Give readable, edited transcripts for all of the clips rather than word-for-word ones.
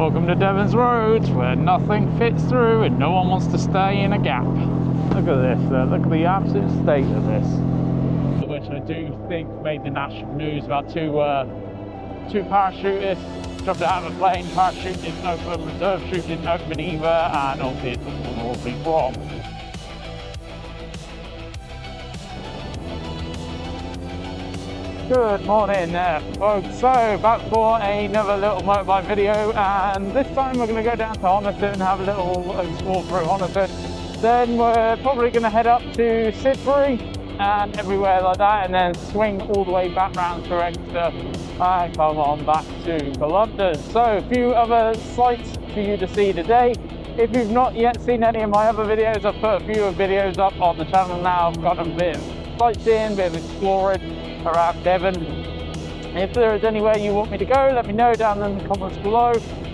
Welcome to Devon's roads, where nothing fits through and no one wants to stay in a gap. Look at this, look at the absolute state of this. Which I do think made the national news about two parachutists jumped out of a plane, parachute didn't open, reserve chute didn't open either, and obviously it took them all be wrong. Good morning folks, so back for another little motorbike video, and this time we're going to go down to Honiton and have a little explore through Honiton. Then we're probably going to head up to Sidbury and everywhere like that, and then swing all the way back round through Exeter and come on back to London. So a few other sights for you to see today. If you've not yet seen any of my other videos, I've put a few videos up on the channel now. I've got a bit of sightseeing, a bit of exploring around Devon. If there is anywhere you want me to go, let me know down in the comments below.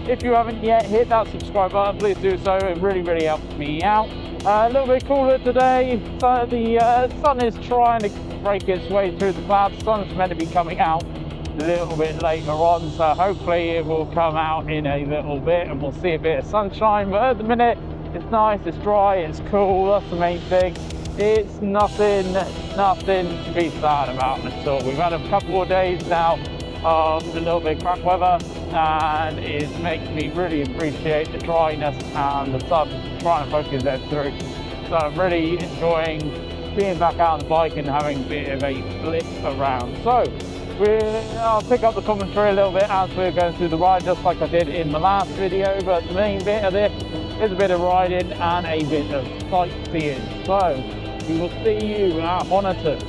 If you haven't yet hit that subscribe button, please do so. It really helps me out. A little bit cooler today, so the sun is trying to break its way through the clouds. The sun's meant to be coming out a little bit later on, so hopefully it will come out in a little bit and we'll see a bit of sunshine. But at the minute it's nice, it's dry, it's cool. That's the main thing. It's nothing to be sad about at all. We've had a couple of days now of a little bit crap weather, and it makes me really appreciate the dryness and the sun trying to focus that through. So I'm really enjoying being back out on the bike and having a bit of a blip around. So I'll pick up the commentary a little bit as we're going through the ride, just like I did in the last video, but the main bit of this is a bit of riding and a bit of sightseeing. So we will see you at Honiton.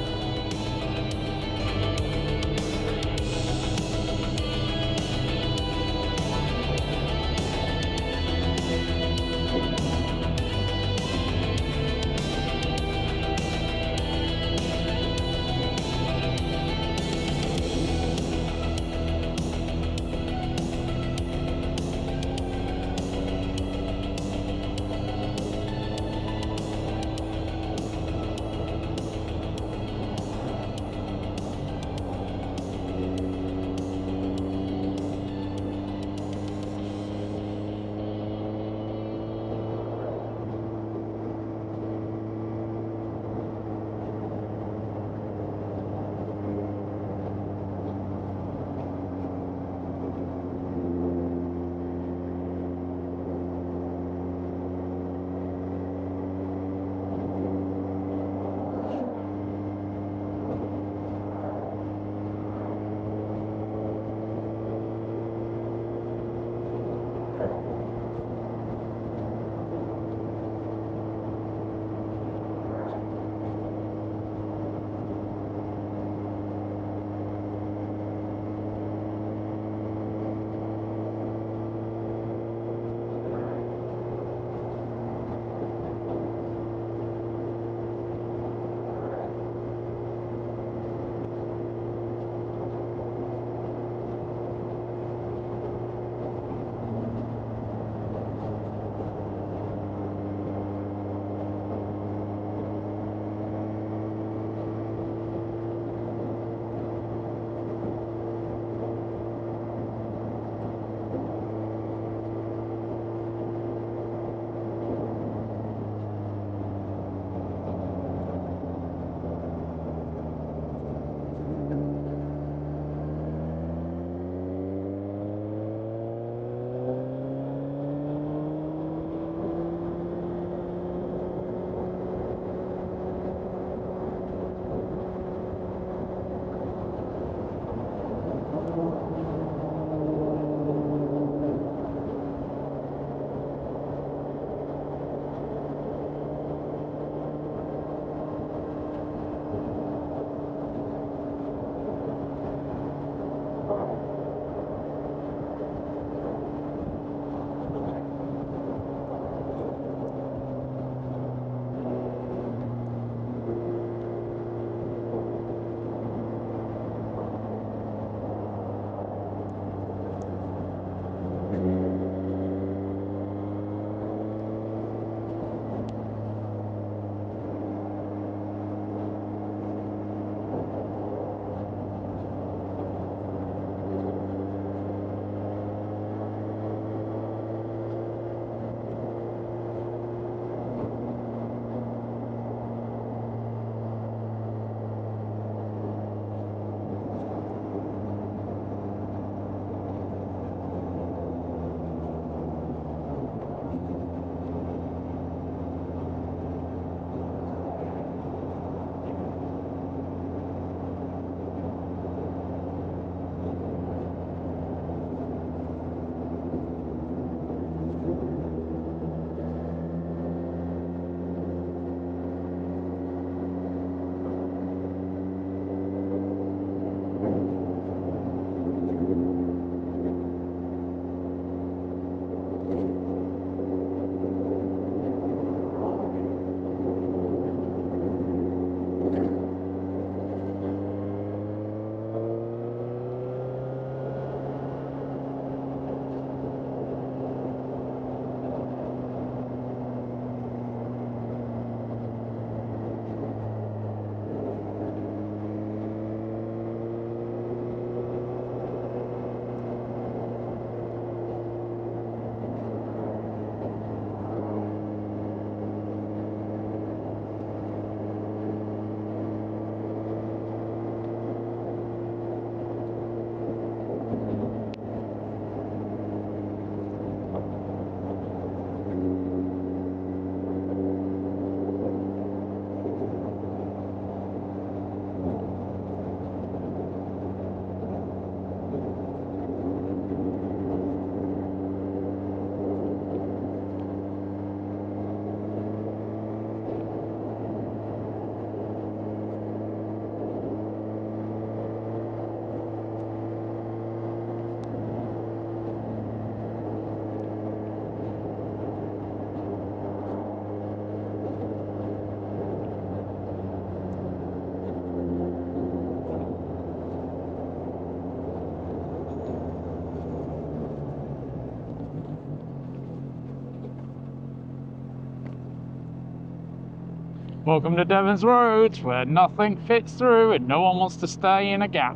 Welcome to Devon's roads, where nothing fits through and no one wants to stay in a gap.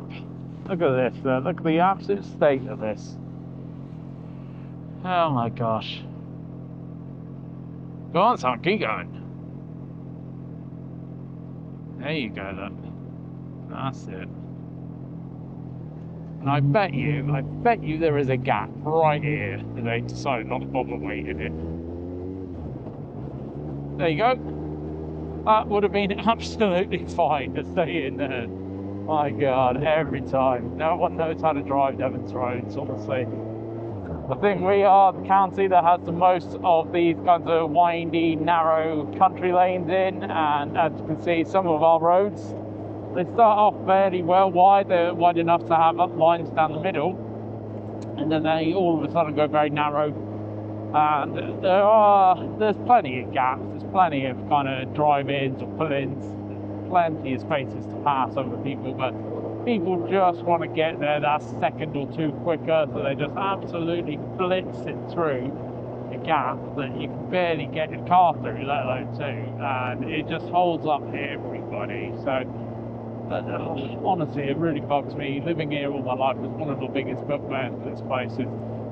Look at this, look at the absolute state of this. Oh my gosh. Go on, son, keep going. There you go, look. That's it. And I bet you there is a gap right here that they decided not to bother waiting it. There you go. That would have been absolutely fine to stay in there. My God, every time. No one knows how to drive Devon's roads, honestly. I think we are the county that has the most of these kinds of windy, narrow country lanes in, and as you can see, some of our roads, they start off fairly well wide. They're wide enough to have up lines down the middle, and then they all of a sudden go very narrow. And there's plenty of gaps, there's plenty of kind of drive-ins or pull-ins, plenty of spaces to pass over people, but people just want to get there that second or two quicker, so they just absolutely blitz it through a gap that you can barely get your car through, let alone two, and it just holds up everybody. So honestly, it really bugs me. Living here all my life is one of the biggest bugbears of this place.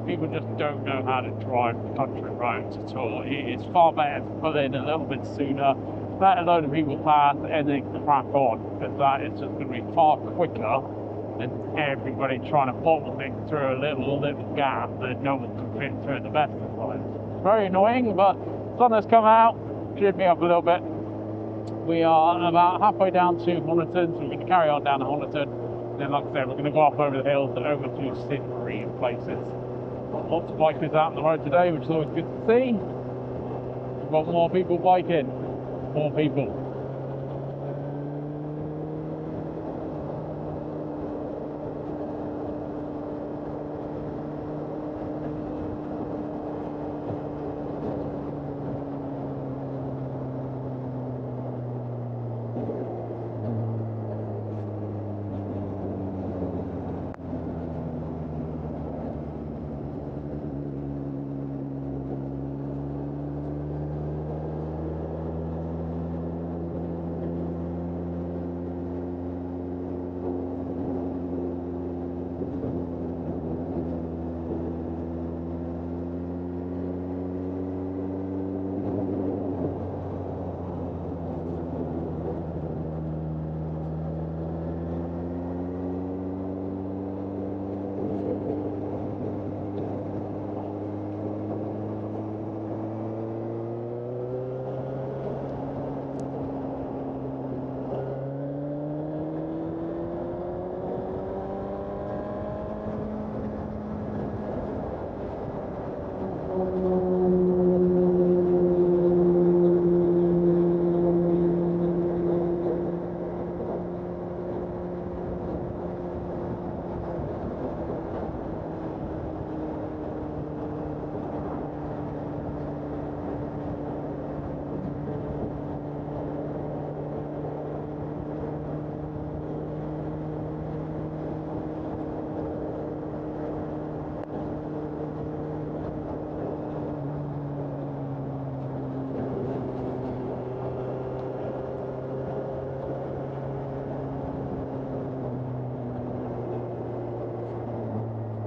People just don't know how to drive the country roads at all. It's far better to pull in a little bit sooner, let a load of people pass, and then crack on, because that is just going to be far quicker than everybody trying to bottleneck through a little gap that no one can fit through at the best of times. It's very annoying, but sun has come out, cheered me up a little bit. We are about halfway down to Honiton, so we're going to carry on down to Honiton. And then, like I said, we're going to go up over the hills and over to SCENIC in places. Lots of bikers out on the road today, which is always good to see. We've got more people biking, more people.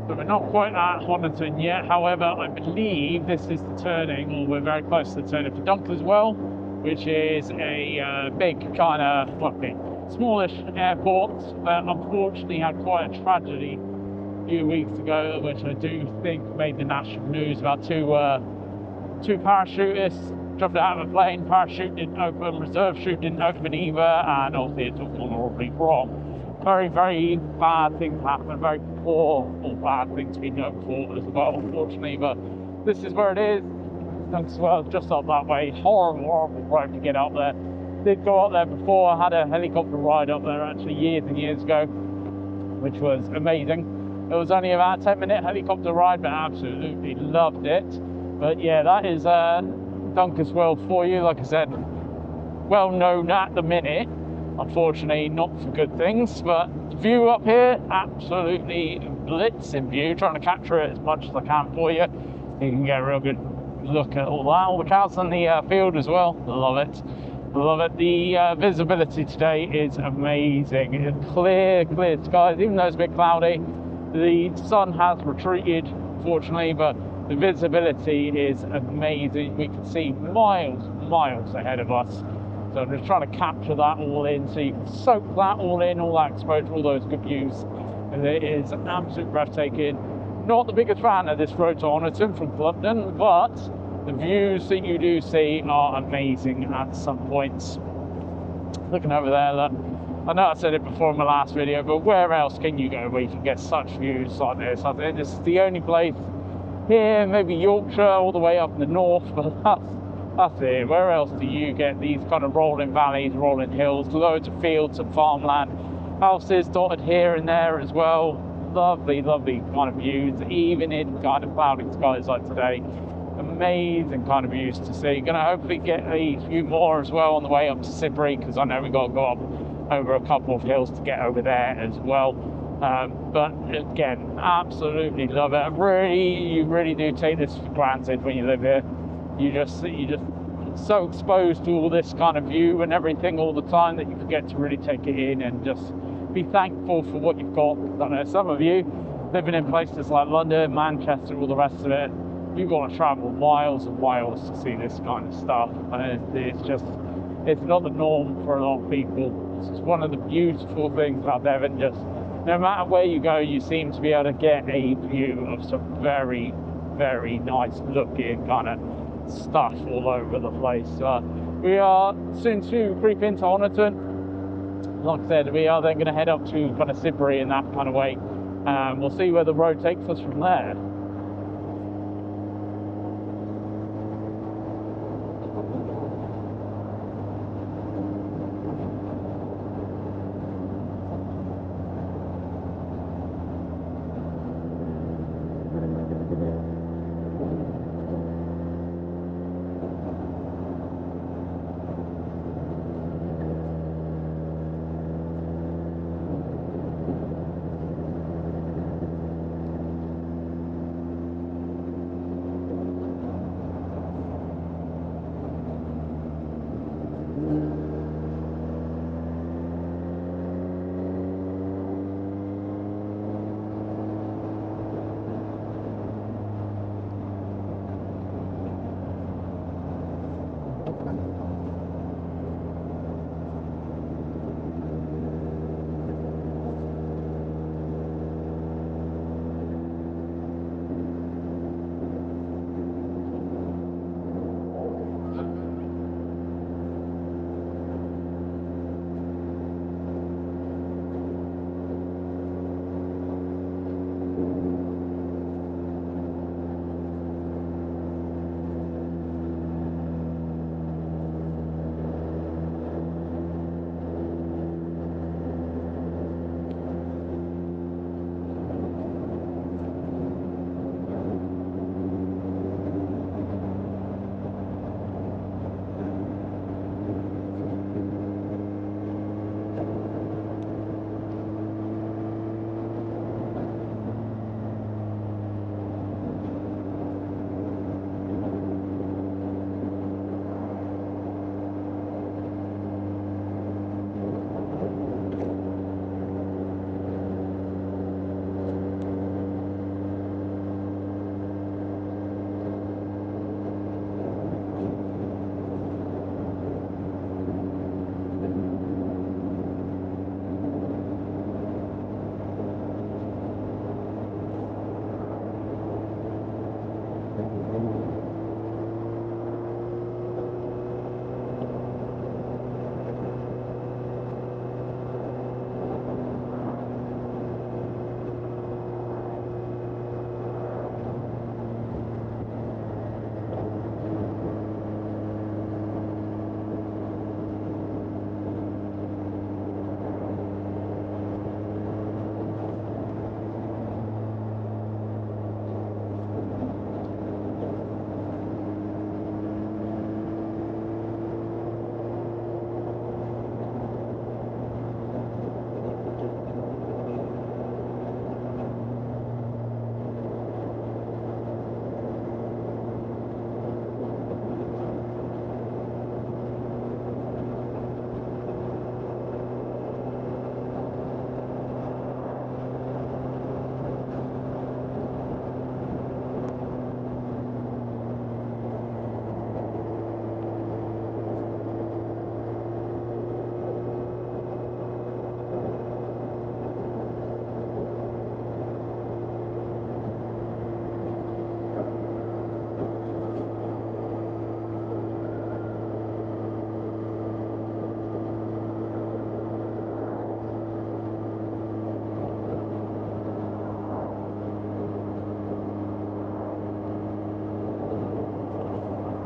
So we're not quite at Honiton yet, however, I believe this is the turning, or we're very close to the turning for Dunkerswell, which is a big kind of, well, smallish airport that unfortunately had quite a tragedy a few weeks ago, which I do think made the national news about two parachutists jumped out of a plane, parachute didn't open, reserve chute didn't open either, and obviously it took honorably wrong. Very, very bad things happen, very poor or bad things being known for as well, unfortunately, but this is where it is. Dunkerswell, just up that way. Horrible, horrible road to get up there. Did go up there before. I had a helicopter ride up there actually years and years ago, which was amazing. It was only about a 10-minute helicopter ride, but absolutely loved it. But yeah, that is Dunkerswell for you. Like I said, well known at the minute. Unfortunately, not for good things, but the view up here, absolutely blitzing view. Trying to capture it as much as I can for you. You can get a real good look at all that. All the cows on the field as well. Love it. Love it. The visibility today is amazing. It's clear skies, even though it's a bit cloudy. The sun has retreated, fortunately, but the visibility is amazing. We can see miles ahead of us. So I'm just trying to capture that all in, so you can soak that all in, all that exposure, all those good views. And it is absolutely breathtaking. Not the biggest fan of this road to Oniton from London, but the views that you do see are amazing at some points. Looking over there, look, I know I said it before in my last video, but where else can you go where you can get such views like this? I think this is the only place here, maybe Yorkshire, all the way up in the north, but that's it. Where else do you get these kind of rolling valleys, rolling hills, loads of fields and farmland, houses dotted here and there as well. Lovely kind of views, even in kind of cloudy skies like today. Amazing kind of views to see. Going to hopefully get a few more as well on the way up to Sidbury, because I know we've got to go up over a couple of hills to get over there as well. But again, absolutely love it. You really do take this for granted when you live here. You just so exposed to all this kind of view and everything all the time that you forget to really take it in and just be thankful for what you've got. I know some of you living in places like London, Manchester, all the rest of it, you've got to travel miles and miles to see this kind of stuff, and it's not the norm for a lot of people. It's one of the beautiful things about Devon. Just no matter where you go, you seem to be able to get a view of some very nice looking kind of stuff all over the place. We are soon to creep into Oniton. Like I said, we are then going to head up to kind of Sidbury in that kind of way. We'll see where the road takes us from there.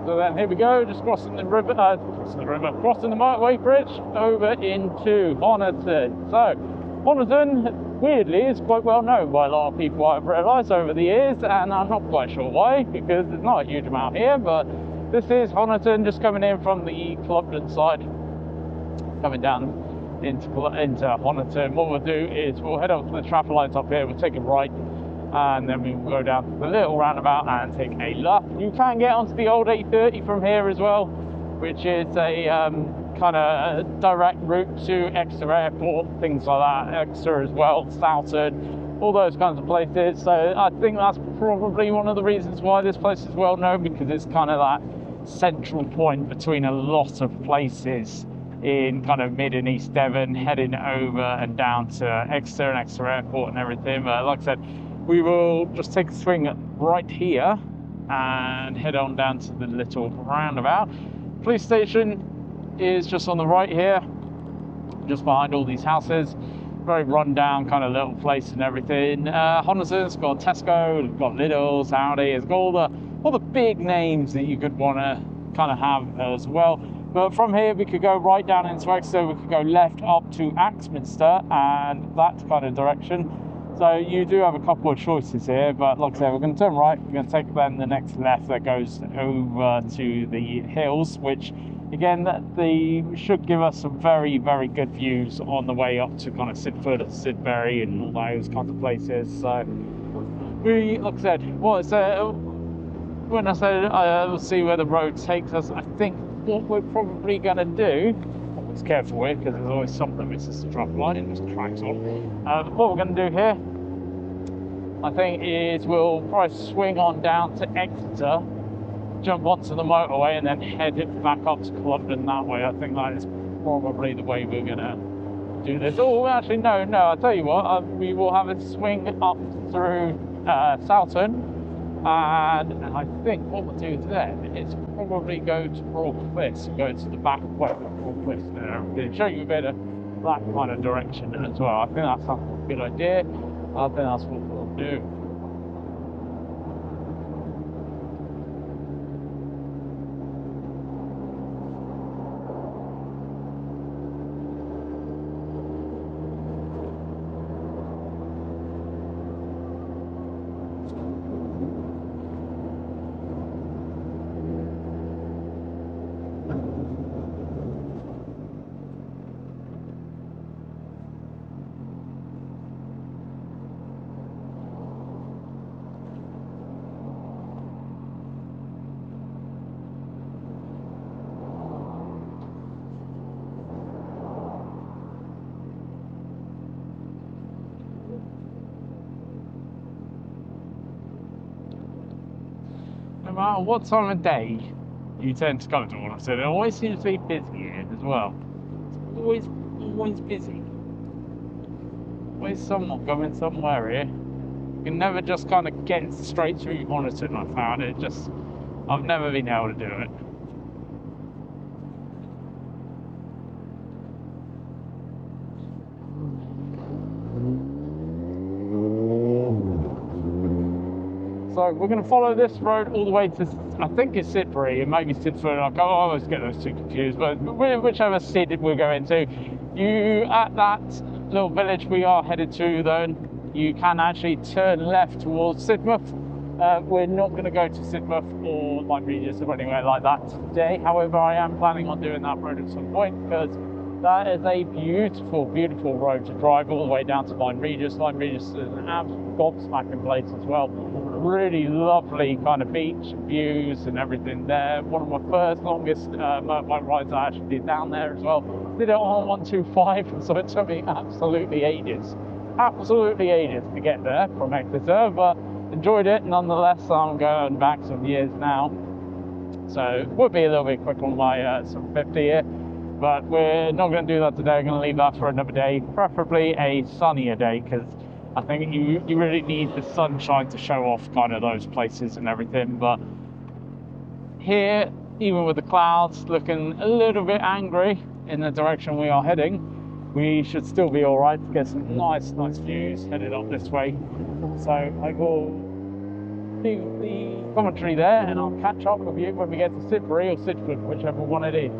So then here we go, just crossing the river, crossing the motorway bridge over into Honiton. So Honiton, weirdly, is quite well known by a lot of people, I've realised over the years, and I'm not quite sure why, because there's not a huge amount here, but this is Honiton, just coming in from the Clubden side, coming down into Honiton. What we'll do is we'll head up to the traffic lights up here, we'll take a right, and then we will go down to the little roundabout and take a left. You can get onto the old 830 from here as well, which is a kind of direct route to Exeter Airport, things like that, Exeter as well, Southend, all those kinds of places. So I think that's probably one of the reasons why this place is well known, because it's kind of that central point between a lot of places in kind of mid and east Devon, heading over and down to Exeter and Exeter Airport and everything. But like I said, we will just take a swing right here and head on down to the little roundabout. Police station is just on the right here, just behind all these houses. Very run down kind of little place and everything. Honiton's got Tesco, it's got Lidl's, Aldi, it's got all the big names that you could want to kind of have as well. But from here we could go right down into Exeter, we could go left up to Axminster and that kind of direction. So you do have a couple of choices here, but like I said, we're going to turn right, we're going to take then the next left that goes over to the hills, which again, they should give us some very, very good views on the way up to kind of Sidford and Sidbury and all those kinds of places. So we, like I said, when I said we'll see where the road takes us, I think what we're probably going to do, always careful with, because there's always something that misses the traffic light and just tracks on. What we're going to do here, I think, is we'll probably swing on down to Exeter, jump onto the motorway, and then head it back up to Clubden that way. I think that is probably the way we're going to do this. Oh, actually, no, I'll tell you what, we will have a swing up through Southend, and I think what we'll do then is probably go to Broadcliffs, go to the back way of Broadcliffs there, and show you a bit of that kind of direction as well. I think that sounds like a good idea. I think that's what we'll do. No matter what time of day you tend to come to Honiton, it always seems to be busy here as well. It's always busy. Always someone going somewhere here. You can never just kind of get straight through Honiton, I found it. I've never been able to do it. So we're going to follow this road all the way to, I think it's Sidbury, and maybe Sidford. I always get those two confused, but whichever Sid we're going to, at that little village we are headed to, then you can actually turn left towards Sidmouth. We're not going to go to Sidmouth or Lyme Regis or anywhere like that today. However, I am planning on doing that road at some point, because that is a beautiful, beautiful road to drive all the way down to Lyme Regis. Lyme Regis is an absolute gobsmacking place as well. Really lovely kind of beach views and everything there. One of my first longest motorbike rides I actually did down there as well. Did it on 125, so it took me absolutely ages to get there from Exeter, but enjoyed it nonetheless. I'm going back some years now, so it would be a little bit quick on my 750 here. But we're not going to do that today. We're going to leave that for another day, preferably a sunnier day, because I think you really need the sunshine to show off kind of those places and everything. But here, even with the clouds looking a little bit angry in the direction we are heading, we should still be all right to get some nice views headed up this way. So I will leave the commentary there, and I'll catch up with you when we get to Sidbury or Sidford, whichever one it is.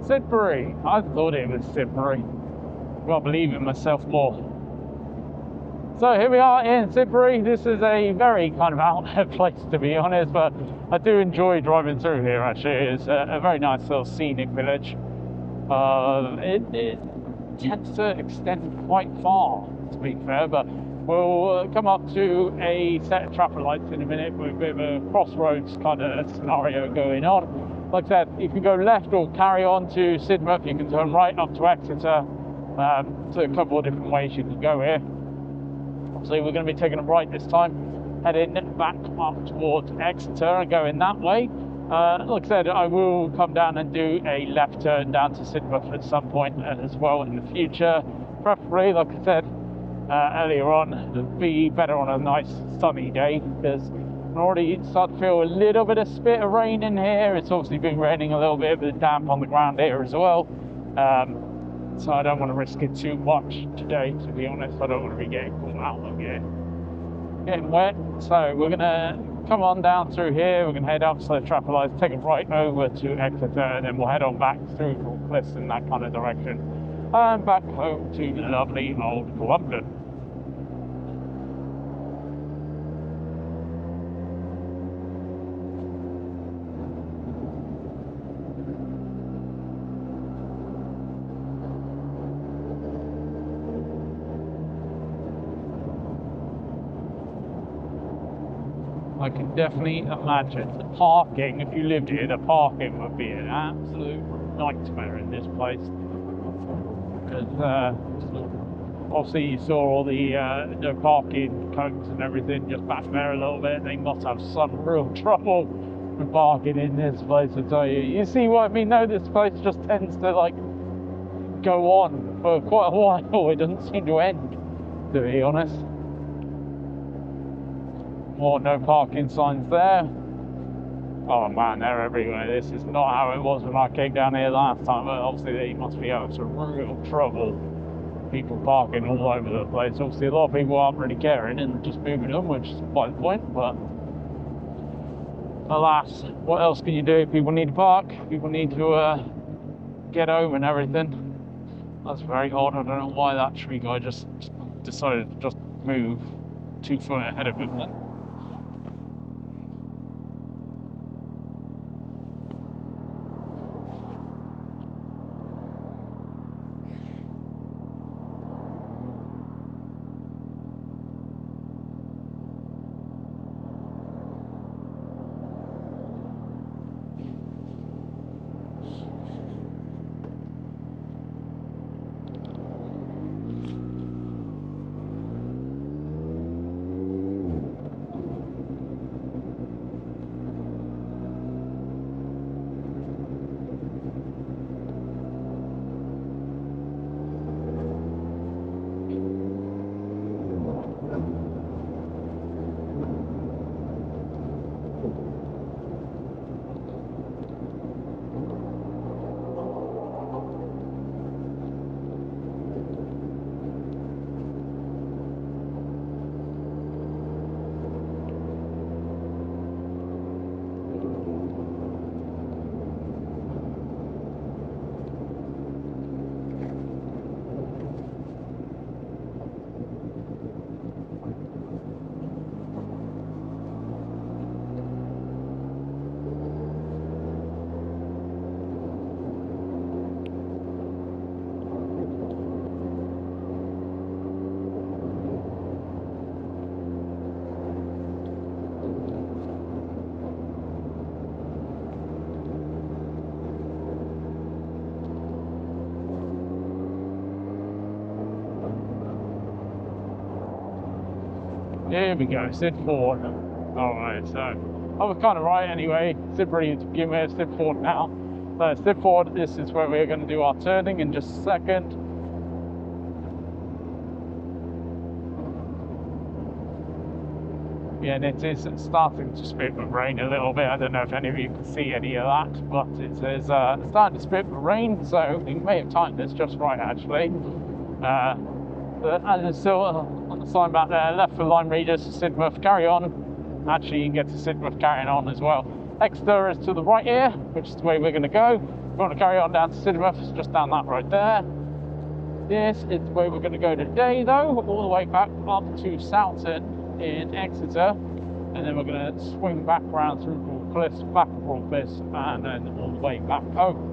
Sidbury. I thought it was Sidbury. Can't believe in myself more. So here we are in Sidbury. This is a very kind of out there place, to be honest, but I do enjoy driving through here. Actually, it's a very nice little scenic village. It tends to extend quite far, to be fair, but we'll come up to a set of traffic lights in a minute with a bit of a crossroads kind of scenario going on. Like I said, you can go left or carry on to Sidmouth. You can turn right up to Exeter. So a couple of different ways you can go here. So we're going to be taking a right this time, heading back up towards Exeter and going that way. Like I said, I will come down and do a left turn down to Sidmouth at some point as well in the future. Preferably, like I said earlier on, it'd be better on a nice sunny day, because I'm already starting to feel a little bit of spit of rain in here. It's obviously been raining a little bit, but damp on the ground here as well. So I don't want to risk it too much today, to be honest. I don't want to be getting caught out of it. Getting wet. So we're going to come on down through here. We're going to head up to the traffic lights, take it right over to Exeter, and then we'll head on back through cliffs in that kind of direction. And back home to lovely old London. I can definitely imagine the parking, if you lived here, the parking would be an absolute nightmare in this place. Because obviously you saw all the no parking cones and everything just back there a little bit. They must have some real trouble with parking in this place, I tell you. You see what I mean? No, this place just tends to like go on for quite a while. It doesn't seem to end, to be honest. More no parking signs there. Oh man, they're everywhere. This is not how it was when I came down here last time. But obviously they must be having some real trouble. People parking all over the place. Obviously a lot of people aren't really caring and just moving on, which is quite the point. But alas, what else can you do? People need to park. People need to get home and everything. That's very odd. I don't know why that tree guy just decided to just move 2 foot ahead of him then. Here we go, Sid Ford. Alright, so I was kind of right anyway. Sidbury to begin with, Sid Ford now. So Sid Ford, this is where we're going to do our turning in just a second. Yeah, and it is starting to spit with rain a little bit. I don't know if any of you can see any of that, but it is starting to spit with rain, so we may have timed this just right actually. And there's still on the sign back there, left for line readers to Sidmouth, carry on. Actually, you can get to Sidmouth carrying on as well. Exeter is to the right here, which is the way we're going to go. we want to carry on down to Cinema, it's just down that road there. This is where we're going to go today though, all the way back up to Soughton in Exeter, and then we're going to swing back around through Cliffs, back to Cliffs, and then all the way back home.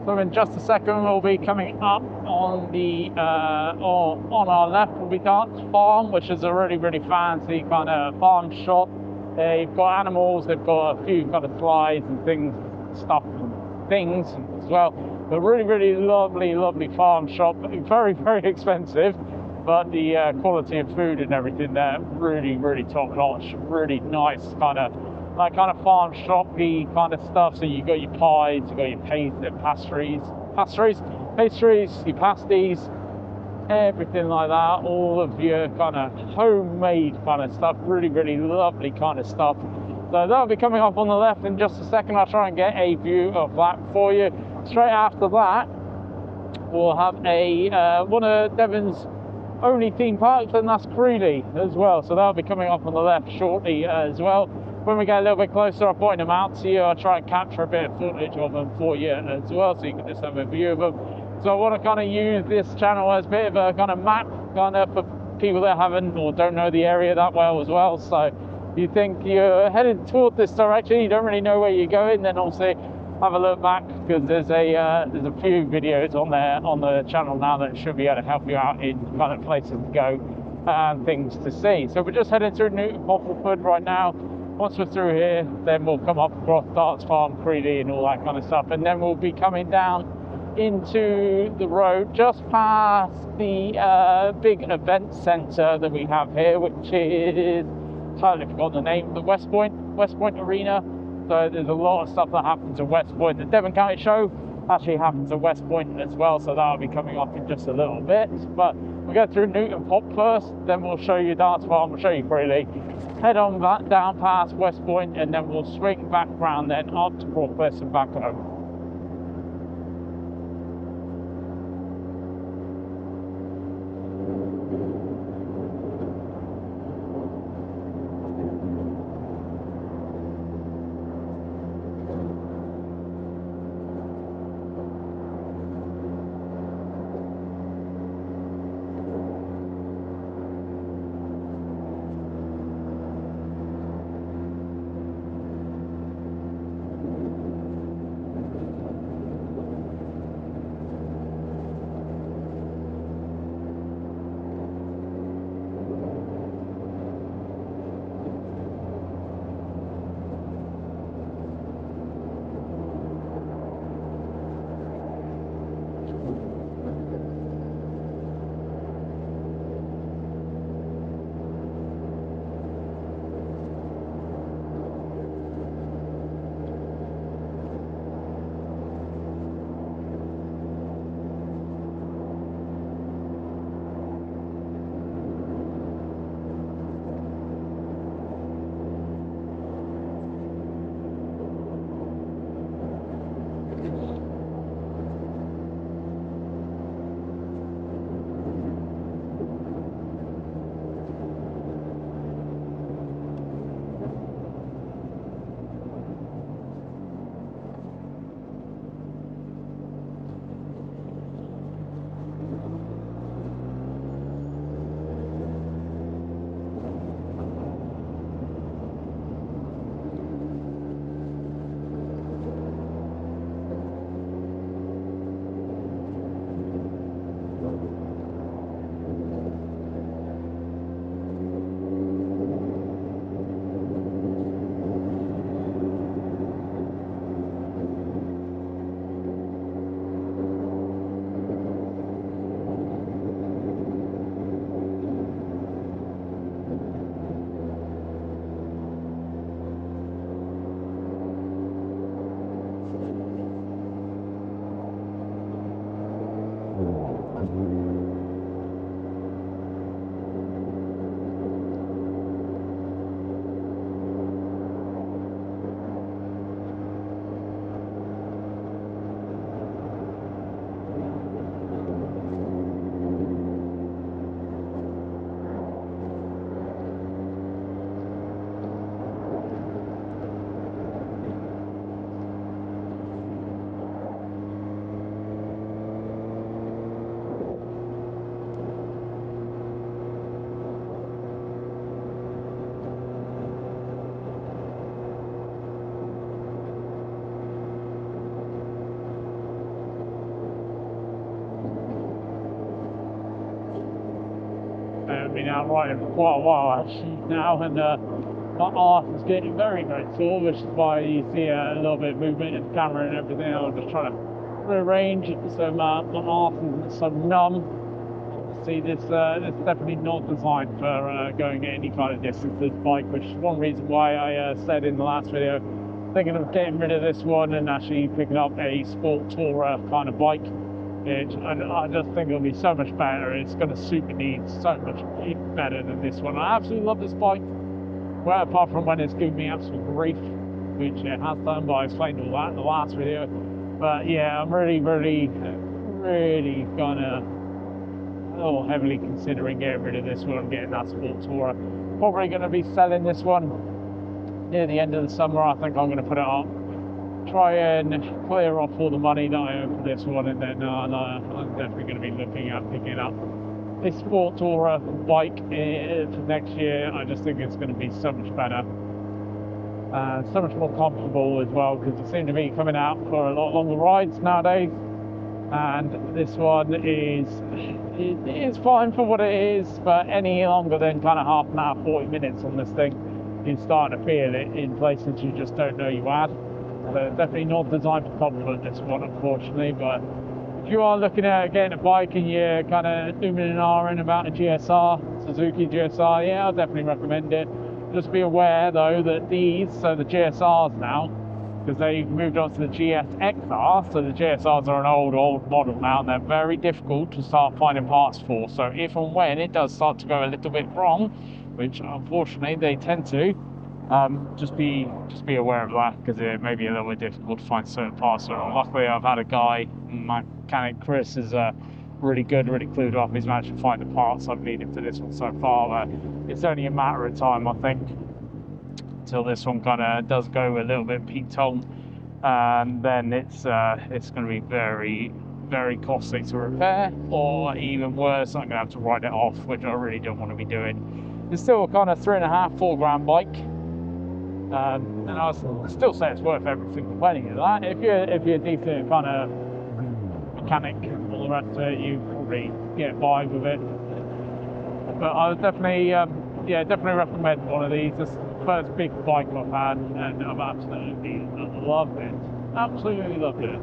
So in just a second, we'll be coming up on the or on our left will be Dart's Farm, which is a really fancy kind of farm shop. They've got animals, they've got a few kind of slides and things, stuff and things as well. But really lovely farm shop. Very expensive, but the quality of food and everything there really top notch. Really nice kind of farm shoppy kind of stuff. So you got your pies, you got your pastries, your pasties, everything like that. All of your kind of homemade kind of stuff. Really lovely kind of stuff. So that'll be coming up on the left in just a second. I'll try and get a view of that for you. Straight after that, we'll have a one of Devon's only theme parks, and that's Creeley as well. So that'll be coming up on the left shortly as well. When we get a little bit closer, I'll point them out to you. I'll try and capture a bit of footage of them for you as well, so you can just have a view of them. So I want to kind of use this channel as a bit of a kind of map, kind of for people that haven't or don't know the area that well as well. So you think you're headed toward this direction, you don't really know where you're going, then obviously have a look back, because there's a few videos on there on the channel now that should be able to help you out in kind of places to go and things to see. So we're just heading through Newton Poppleford right now. Once we're through here, then we'll come up across Darts Farm, Creedy and all that kind of stuff, and then we'll be coming down into the road just past the big event centre that we have here, which is, totally forgot the name, the West Point Arena. So there's a lot of stuff that happens at West Point. The Devon County Show actually happens at West Point as well, so that'll be coming up in just a little bit. But we'll go through Newton Pop first, then we'll show you Darts Farm, we'll show you Creedy, head on back down past West Point, and then we'll swing back round then up to Broadcliff and back home. Been out riding for quite a while actually now, and my arse is getting very sore, which is why you see a little bit of movement in the camera and everything. I'm just trying to rearrange it so my arse isn't so numb. See, this it's definitely not designed for going at any kind of distance, this bike, which is one reason why I said in the last video thinking of getting rid of this one and actually picking up a sport tourer kind of bike. I just think it'll be so much better. It's going to suit my needs so much better than this one. I absolutely love this bike. Well, apart from when it's giving me absolute grief, which it has done, but I explained all that in the last video. But yeah, I'm really gonna heavily considering getting rid of this one and getting that sport tourer. Probably going to be selling this one near the end of the summer. I think I'm going to put it up, try and clear off all the money that I owe for this one, and then I'm definitely going to be looking at picking up this sport tourer bike for next year. I just think it's going to be so much better, so much more comfortable as well, because they seem to be coming out for a lot longer rides nowadays. and this one is fine for what it is, but any longer than kind of half an hour, 40 minutes on this thing, you start to feel it in places you just don't know you had. So definitely not designed for comfort, this one, unfortunately. But if you are looking at getting a bike and you're kind of umming and ahhing about a GSR, Suzuki GSR, yeah, I'll definitely recommend it. Just be aware though that these, so the GSRs now, because they moved on to the GSXR, so the GSRs are an old model now, and they're very difficult to start finding parts for. So if and when it does start to go a little bit wrong, which unfortunately they tend to, just be aware of that, because it may be a little bit difficult to find certain parts. So luckily I've had a guy, my mechanic Chris is really good, really clued up. He's managed to find the parts I've needed for this one so far. It's only a matter of time, I think, until this one kind of does go a little bit peaked on, and then it's going to be very, very costly to repair, or even worse, I'm going to have to write it off, which I really don't want to be doing. It's still a kind of 3.5, 4 grand bike, and I still say it's worth every single penny of that. If you're a decent kind of mechanic and all the rest of it, you probably get by with it. But I would definitely, definitely recommend one of these. This is the first big bike I've had, and I've absolutely loved it. Absolutely loved it.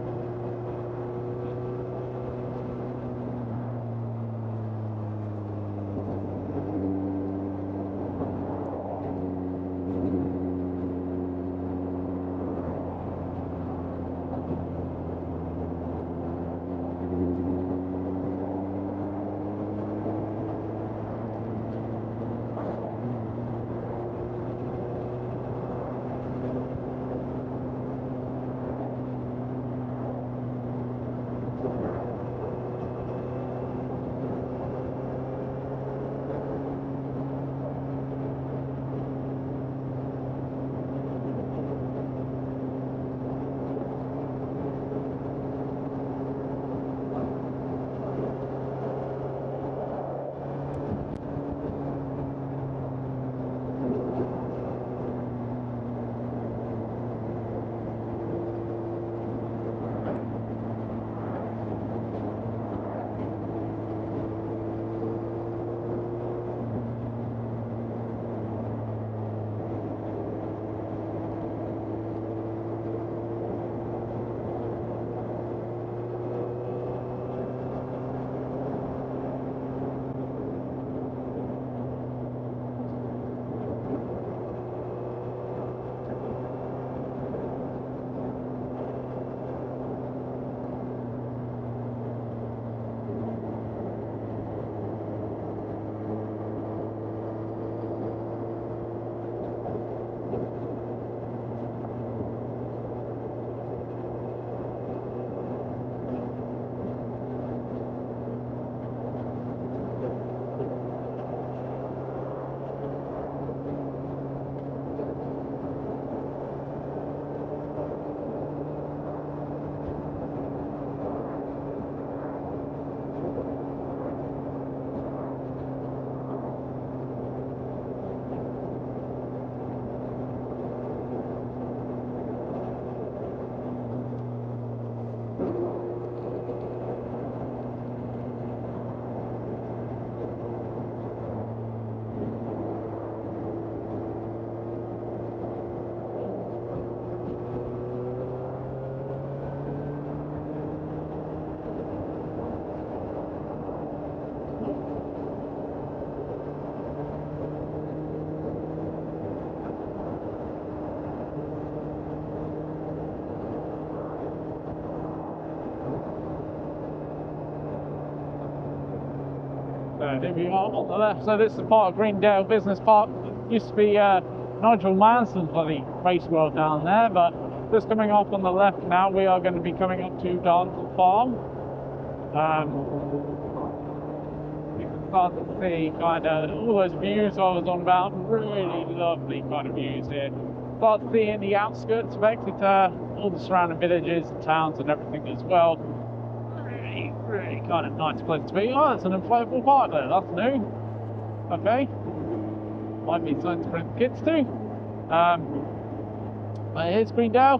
Here we are on the left. So this is part of Greendale Business Park. It used to be Nigel Mansell's bloody race world down there, but just coming off on the left now, we are going to be coming up to Darnton Farm. You can start to see kind of all those views I was on about. Really lovely kind of views here. Start seeing the outskirts of Exeter, all the surrounding villages and towns and everything as well. Really kind of nice place to be. Oh, it's an inflatable park there, that's new. Okay. Might be something to bring the kids to. But here's Greendale.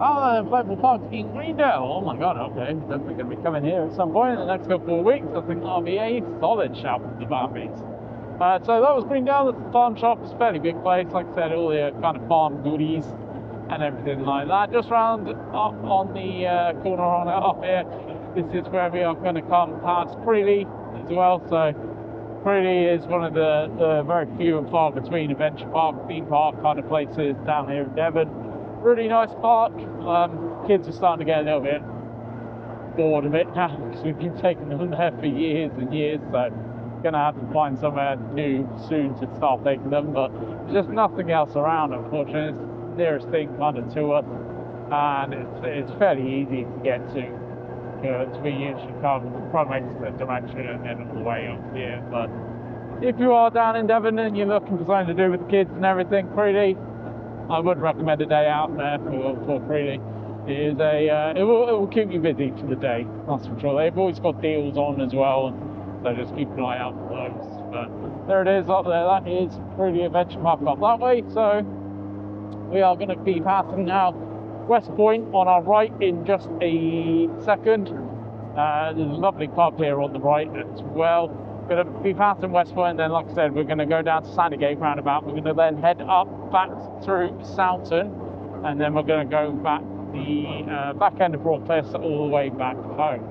Oh, Playful Park in Greendale. Oh my god, okay. Definitely going to be coming here at some point in the next couple of weeks. I think that'll be a solid shout for the Barbies. So that was Greendale. The farm shop. It's a fairly big place. Like I said, all the kind of farm goodies and everything like that. Just round up on the corner on it up here. This is where we are going to come past Freely as well. So Freely is one of the very few and far between adventure park, theme park kind of places down here in Devon. Really nice park. Kids are starting to get a little bit bored of it now because we've been taking them there for years and years. So gonna have to find somewhere new soon to start taking them. But there's just nothing else around, unfortunately. It's the nearest thing kind of to us, and it's fairly easy to get to. We usually come from Exeter direction and then all the way up here. But if you are down in Devon and you're looking for something to do with the kids and everything, Freely, I would recommend a day out there for Freely. It is it will keep you busy for the day, that's for sure. They've always got deals on as well, so just keep an eye out for those. But there it is up there. That is Freely Adventure Park up that way. So we are going to be passing now West Point on our right in just a second. There's a lovely pub here on the right as well. We're going to be passing West Point, and then, like I said, we're going to go down to Sandygate roundabout. We're going to then head up back through Soutton, and then we're going to go back the back end of Broadcliff all the way back home.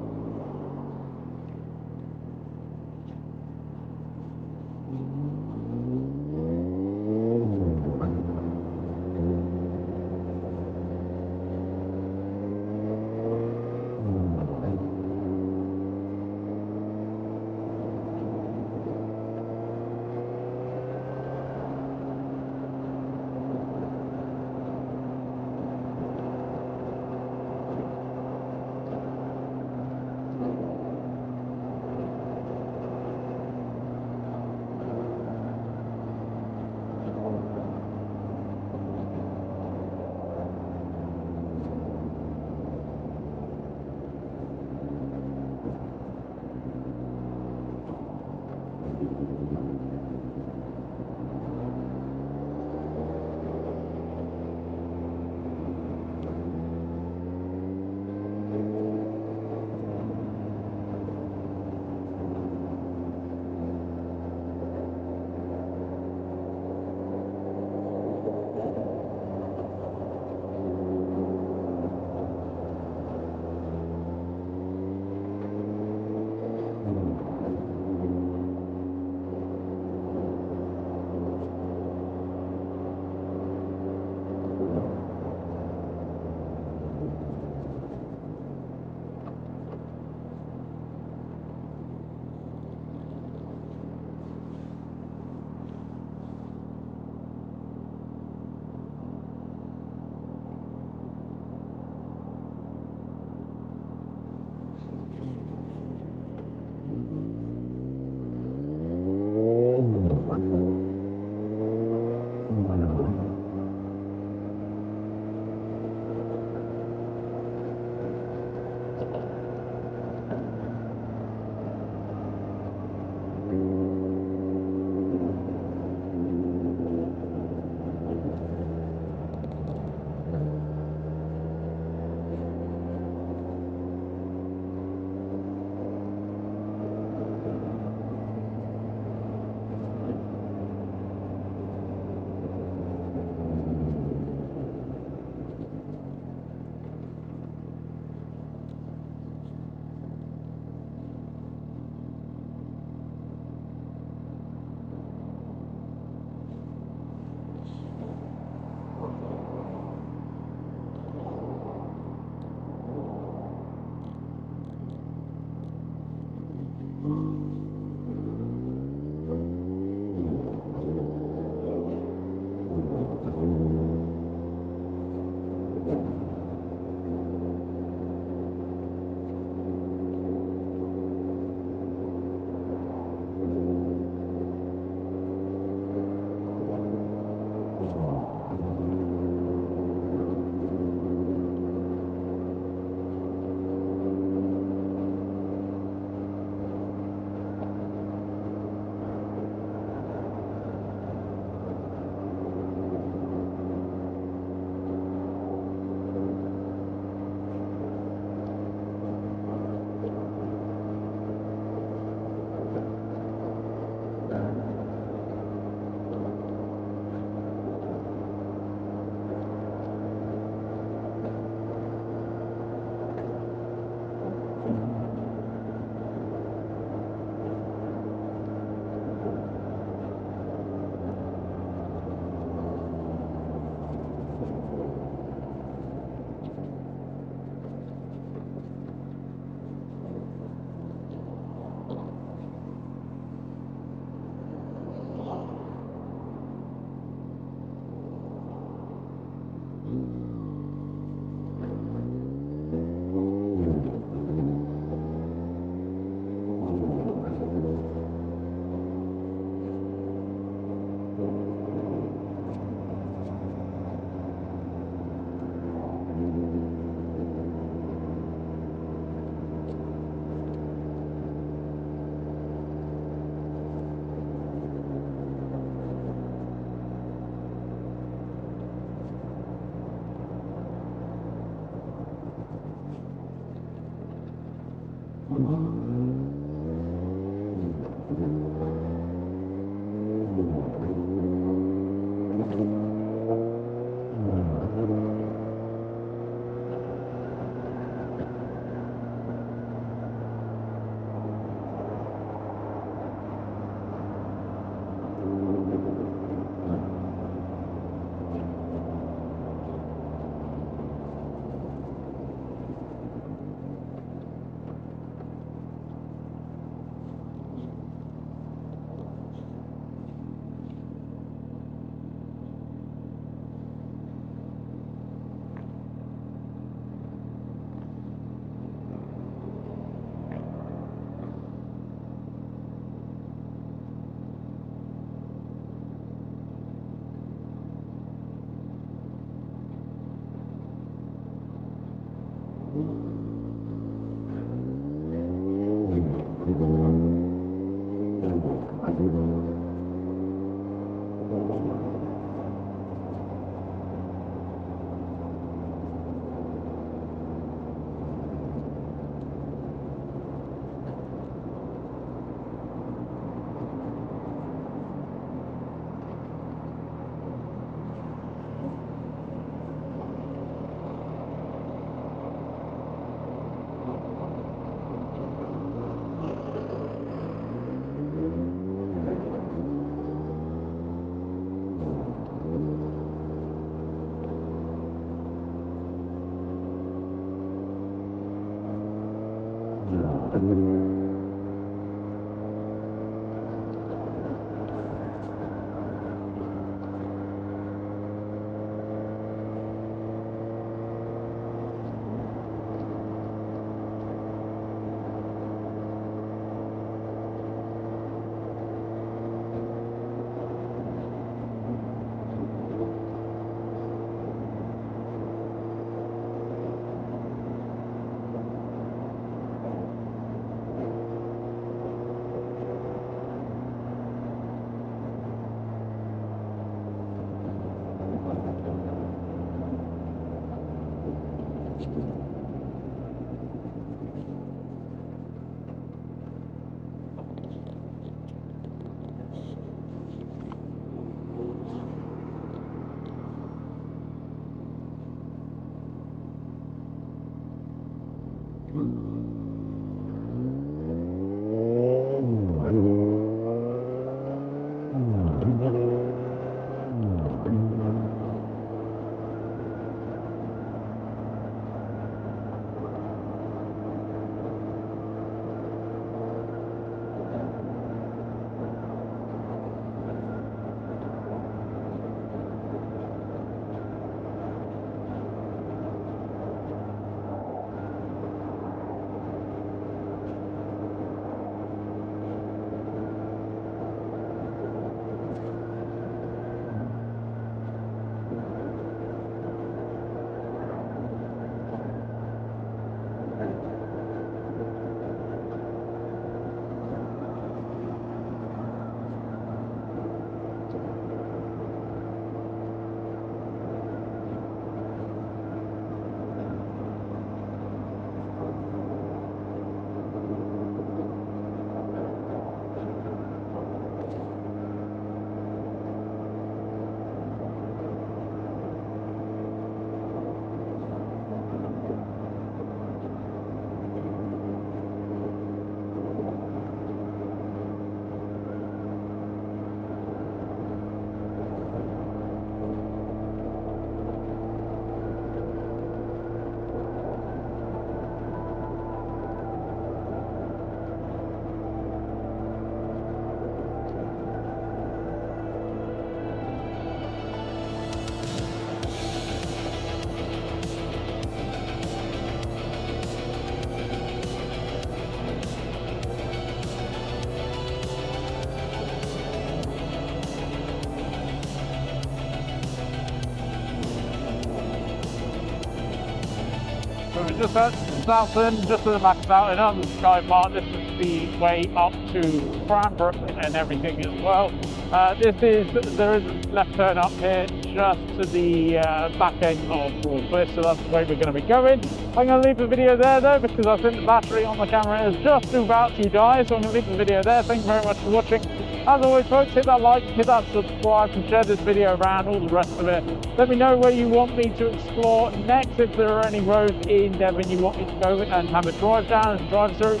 So we're just at Southend, just at the back of Southend on the Sky Park. This is the way up to Cranbrook and everything as well. There is a left turn up here. just to the back end of Broad Cliff, so that's the way we're going to be going. I'm going to leave the video there though, because I think the battery on the camera is just about to die, so I'm going to leave the video there. Thank you very much for watching. As always folks, hit that like, hit that subscribe, and share this video around, all the rest of it. Let me know where you want me to explore next, if there are any roads in Devon you want me to go and have a drive down and drive through.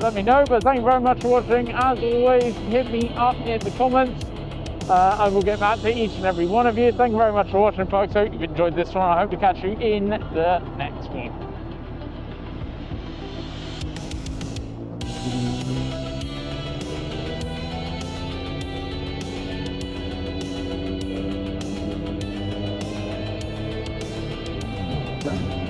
Let me know, but thank you very much for watching. As always, hit me up in the comments. I will get back to each and every one of you. Thank you very much for watching folks. Hope you've enjoyed this one. I hope to catch you in the next one. Done.